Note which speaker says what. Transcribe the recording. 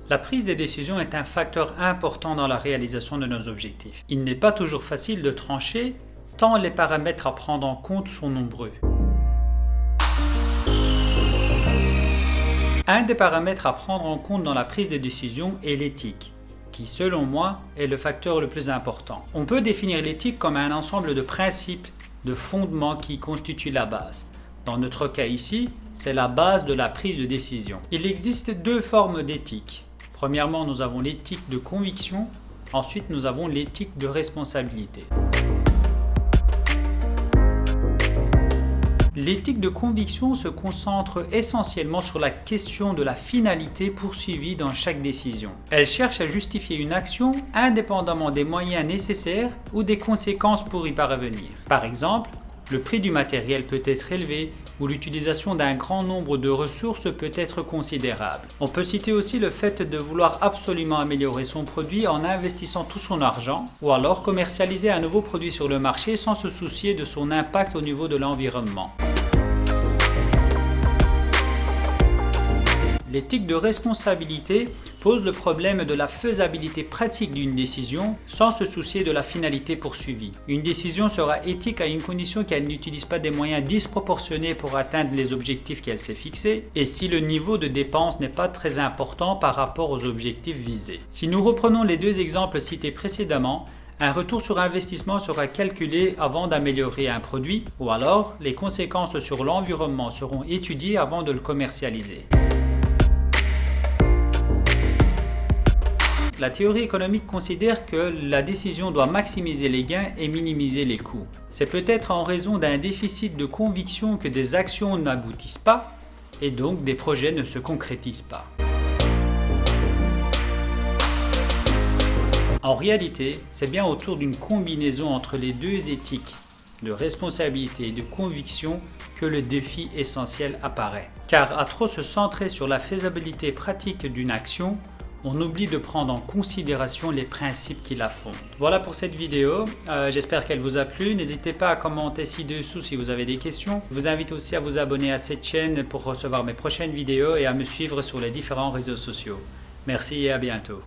Speaker 1: La prise des décisions est un facteur important dans la réalisation de nos objectifs. Il n'est pas toujours facile de trancher, tant les paramètres à prendre en compte sont nombreux. Un des paramètres à prendre en compte dans la prise de décision est l'éthique, qui selon moi est le facteur le plus important. On peut définir l'éthique comme un ensemble de principes, de fondements qui constituent la base. Dans notre cas ici, c'est la base de la prise de décision. Il existe deux formes d'éthique. Premièrement, nous avons l'éthique de conviction, ensuite nous avons l'éthique de responsabilité. L'éthique de conviction se concentre essentiellement sur la question de la finalité poursuivie dans chaque décision. Elle cherche à justifier une action indépendamment des moyens nécessaires ou des conséquences pour y parvenir. Par exemple, le prix du matériel peut être élevé ou l'utilisation d'un grand nombre de ressources peut être considérable. On peut citer aussi le fait de vouloir absolument améliorer son produit en investissant tout son argent ou alors commercialiser un nouveau produit sur le marché sans se soucier de son impact au niveau de l'environnement. L'éthique de responsabilité pose le problème de la faisabilité pratique d'une décision sans se soucier de la finalité poursuivie. Une décision sera éthique à une condition qu'elle n'utilise pas des moyens disproportionnés pour atteindre les objectifs qu'elle s'est fixés et si le niveau de dépense n'est pas très important par rapport aux objectifs visés. Si nous reprenons les deux exemples cités précédemment, un retour sur investissement sera calculé avant d'améliorer un produit ou alors les conséquences sur l'environnement seront étudiées avant de le commercialiser. La théorie économique considère que la décision doit maximiser les gains et minimiser les coûts. C'est peut-être en raison d'un déficit de conviction que des actions n'aboutissent pas et donc des projets ne se concrétisent pas. En réalité, c'est bien autour d'une combinaison entre les deux éthiques, de responsabilité et de conviction, que le défi essentiel apparaît. Car à trop se centrer sur la faisabilité pratique d'une action, on oublie de prendre en considération les principes qui la fondent. Voilà pour cette vidéo, j'espère qu'elle vous a plu. N'hésitez pas à commenter ci-dessous si vous avez des questions. Je vous invite aussi à vous abonner à cette chaîne pour recevoir mes prochaines vidéos et à me suivre sur les différents réseaux sociaux. Merci et à bientôt.